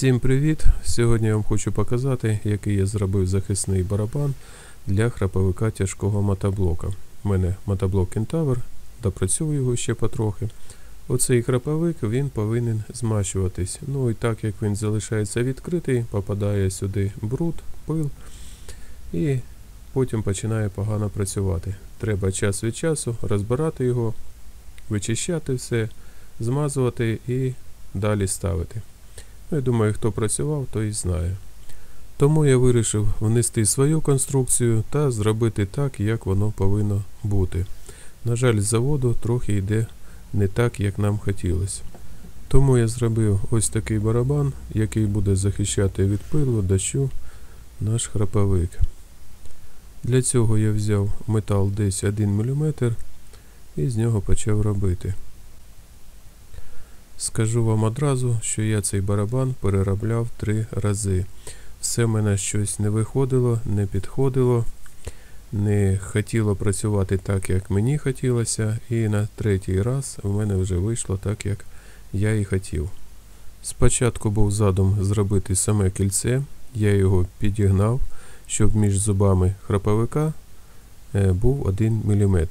Всім привіт! Сьогодні я вам хочу показати, який я зробив захисний барабан для храповика тяжкого мотоблока. У мене мотоблок Кентавр, допрацюю його ще потрохи. Оцей храповик він повинен змащуватись. Ну і так як він залишається відкритий, попадає сюди бруд, пил і потім починає погано працювати. Треба час від часу розбирати його, вичищати все, змазувати і далі ставити. Я думаю, хто працював, той і знає. Тому я вирішив внести свою конструкцію та зробити так, як воно повинно бути. На жаль, з заводу трохи йде не так, як нам хотілося. Тому я зробив ось такий барабан, який буде захищати від пилу, дощу наш храповик. Для цього я взяв метал десь 1 мм і з нього почав робити. Скажу вам одразу, що я цей барабан переробляв 3 рази. Все в мене щось не виходило, не підходило, не хотіло працювати так, як мені хотілося. І на 3-й раз в мене вже вийшло так, як я і хотів. Спочатку був задум зробити саме кільце, я його підігнав, щоб між зубами храповика був 1 мм.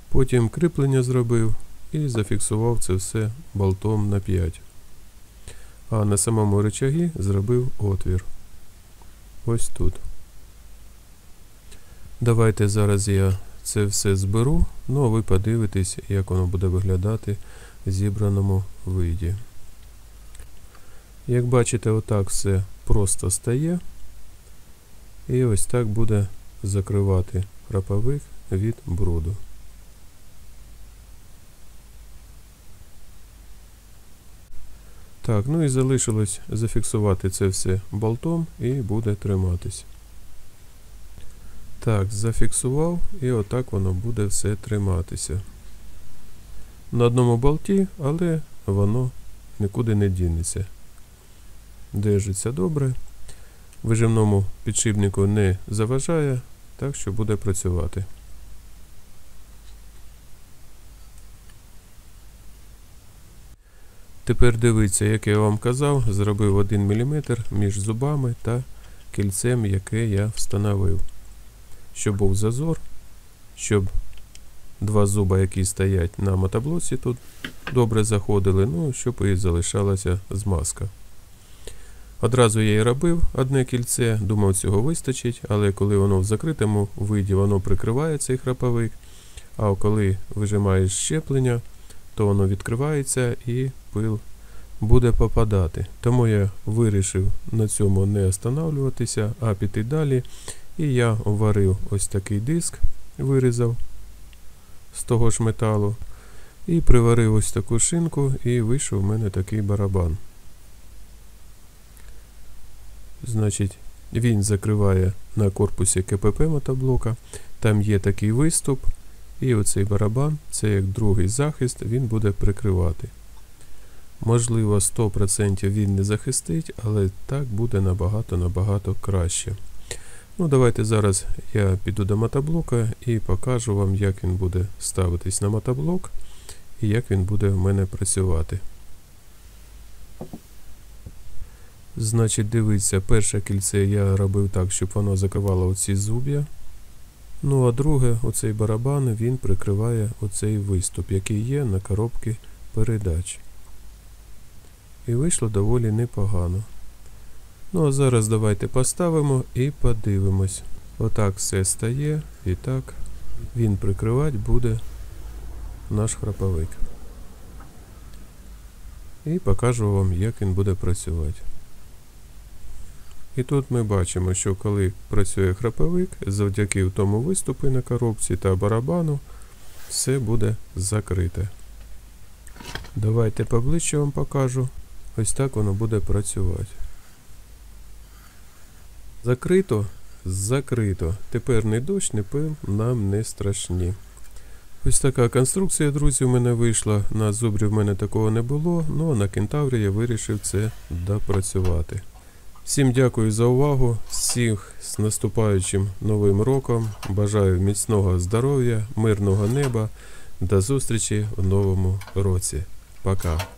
Потім кріплення зробив і зафіксував це все болтом на 5. А на самому рычагі зробив отвір. Ось тут. Давайте зараз я це все зберу, ну а ви подивитесь, як воно буде виглядати в зібраному виді. Як бачите, отак все просто стає. І ось так буде закривати храповик від бруду. Так, ну і залишилось зафіксувати це все болтом і буде триматись. Так, зафіксував і отак воно буде все триматися. На одному болті, але воно нікуди не дінеться. Держиться добре. Вижимному підшипнику не заважає, так що буде працювати. Тепер дивіться, як я вам казав, зробив 1 мм між зубами та кільцем, яке я встановив. Щоб був зазор, щоб 2 зуба, які стоять на мотоблоці, тут добре заходили, ну, щоб і залишалася змазка. Одразу я і робив одне кільце, думав, цього вистачить, але коли воно в закритому виді, воно прикриває цей храповик, а коли вижимаєш щеплення, то воно відкривається і пил буде попадати. Тому я вирішив на цьому не останавливатися, а піти далі. І я варив ось такий диск, вирізав з того ж металу. І приварив ось таку шинку, і вийшов у мене такий барабан. Значить, він закриває на корпусі КПП мотоблока. Там є такий виступ. І оцей барабан, це як другий захист, він буде прикривати. Можливо, 100% він не захистить, але так буде набагато краще. Ну, давайте зараз я піду до мотоблока і покажу вам, як він буде ставитись на мотоблок і як він буде в мене працювати. Значить, дивіться, перше кільце я робив так, щоб воно закривало оці зуб'я. Ну, а друге, оцей барабан, він прикриває оцей виступ, який є на коробці передач. І вийшло доволі непогано. Ну, а зараз давайте поставимо і подивимось. Отак все стає, і так він прикривати буде наш храповик. І покажу вам, як він буде працювати. І тут ми бачимо, що коли працює храповик, завдяки тому виступу на коробці та барабану, все буде закрите. Давайте поближче вам покажу. Ось так воно буде працювати. Закрито? Закрито. Тепер ні дощ, ні пил нам не страшні. Ось така конструкція, друзі, в мене вийшла. На зубрі в мене такого не було, ну а на Кентаврі я вирішив це допрацювати. Всім дякую за увагу, всіх з наступаючим новим роком, бажаю міцного здоров'я, мирного неба, до зустрічі в новому році. Пока!